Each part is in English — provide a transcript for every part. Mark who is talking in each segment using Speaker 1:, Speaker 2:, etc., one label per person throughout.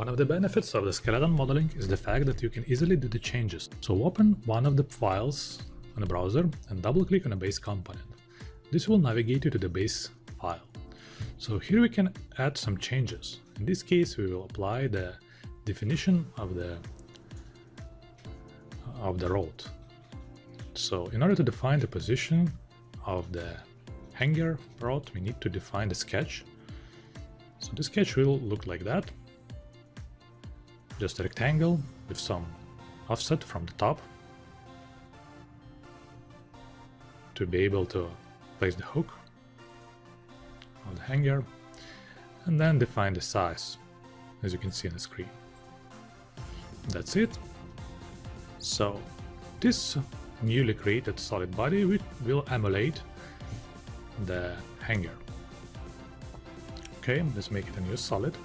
Speaker 1: One of the benefits of the skeleton modeling is the fact that you can easily do the changes. So open one of the files on the browser and double-click on a base component. This will navigate you to the base file. So here we can add some changes. In this case, we will apply the definition of the road. So in order to define the position of the hangar rod, we need to define the sketch. So the sketch will look like that. Just a rectangle with some offset from the top to be able to place the hook of the hangar, and then define the size, as you can see on the screen. That's it. So this newly created solid body will emulate the hangar. Okay, let's make it a new solid.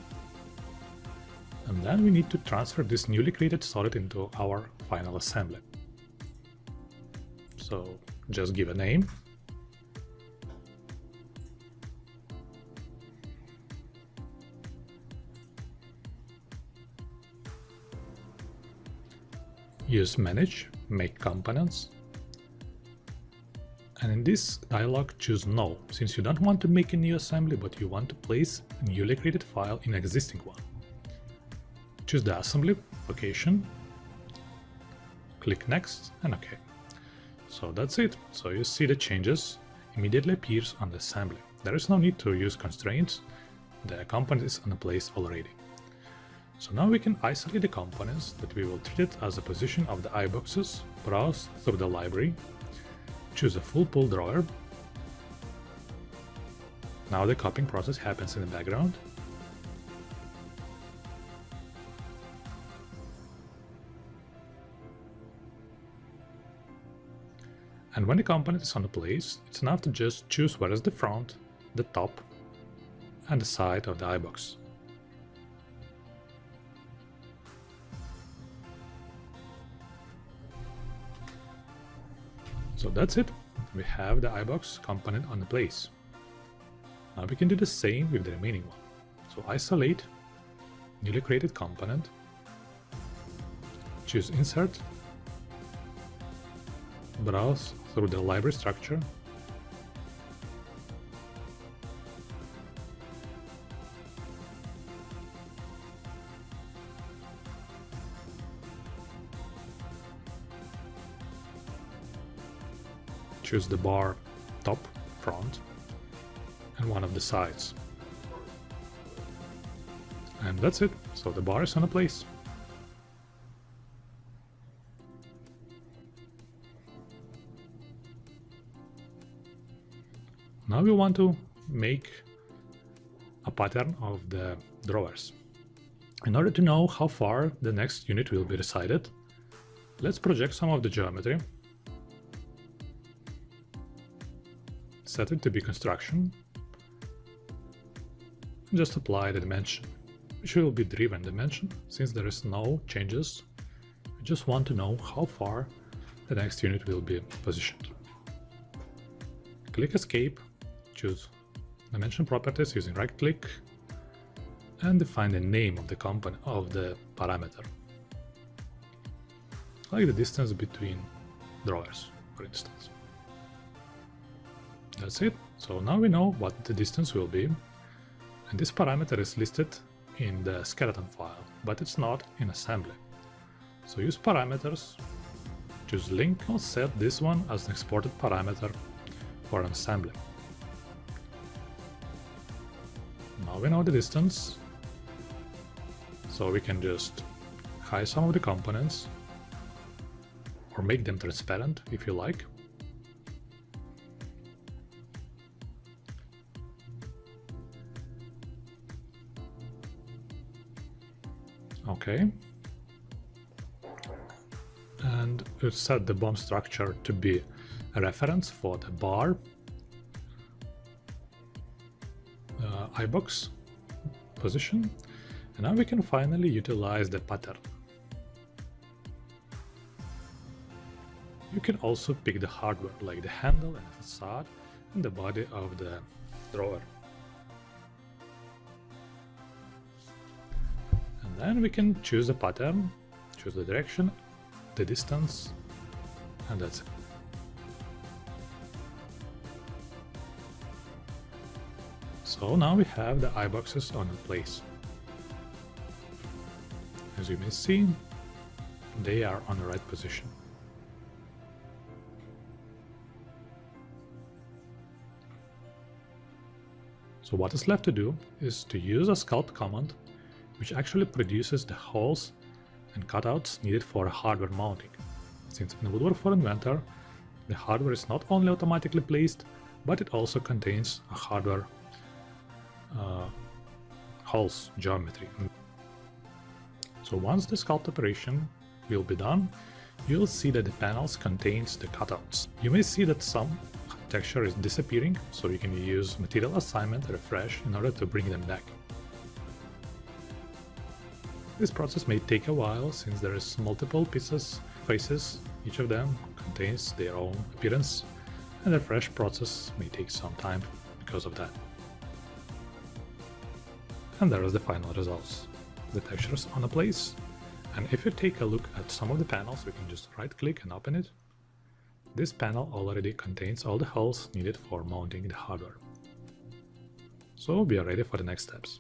Speaker 1: And then we need to transfer this newly created solid into our final assembly. So just give a name. Use Manage, Make Components. And in this dialog, choose No, since you don't want to make a new assembly, but you want to place a newly created file in an existing one. Choose the assembly location, click Next, and OK. So that's it. So you see the changes immediately appears on the assembly. There is no need to use constraints. The component is in a place already. So now we can isolate the components that we will treat it as a position of the iBoxes, browse through the library, choose a full pull drawer. Now the copying process happens in the background. And when the component is on the place, it's enough to just choose where is the front, the top, and the side of the iBox. So that's it. We have the iBox component on the place. Now we can do the same with the remaining one. So isolate newly created component, choose Insert, browse through the library structure, choose the bar top, front, and one of the sides. And that's it. So the bar is on a place. Now we want to make a pattern of the drawers. In order to know how far the next unit will be resided, let's project some of the geometry. Set it to be construction. Just apply the dimension, which will be driven dimension. Since there is no changes, we just want to know how far the next unit will be positioned. Click Escape, choose Dimension Properties using right click, and define the name of the component of the parameter, like the distance between drawers, for instance. That's it. So now we know what the distance will be, and this parameter is listed in the skeleton file, but it's not in assembly. So use parameters, choose link, I'll set this one as an exported parameter for an assembly. Now we know the distance, so we can just hide some of the components or make them transparent if you like. Okay, and we'll set the bomb structure to be a reference for the bar iBox position, and now we can finally utilize the pattern. You can also pick the hardware like the handle and facade and the body of the drawer. And then we can choose the pattern, choose the direction, the distance, and that's it. So now we have the iBoxes on place. As you may see, they are on the right position. So what is left to do is to use a sculpt command, which actually produces the holes and cutouts needed for hardware mounting. Since in Woodwork for Inventor, the hardware is not only automatically placed, but it also contains a hardware holes geometry. So once the sculpt operation will be done, you'll see that the panels contains the cutouts. You may see that some texture is disappearing, so you can use material assignment refresh in order to bring them back. This process may take a while since there is multiple faces, each of them contains their own appearance, and the refresh process may take some time because of that. And there is the final results. The textures on a place, and if you take a look at some of the panels, we can just right click and open it. This panel already contains all the holes needed for mounting the hardware. So we are ready for the next steps.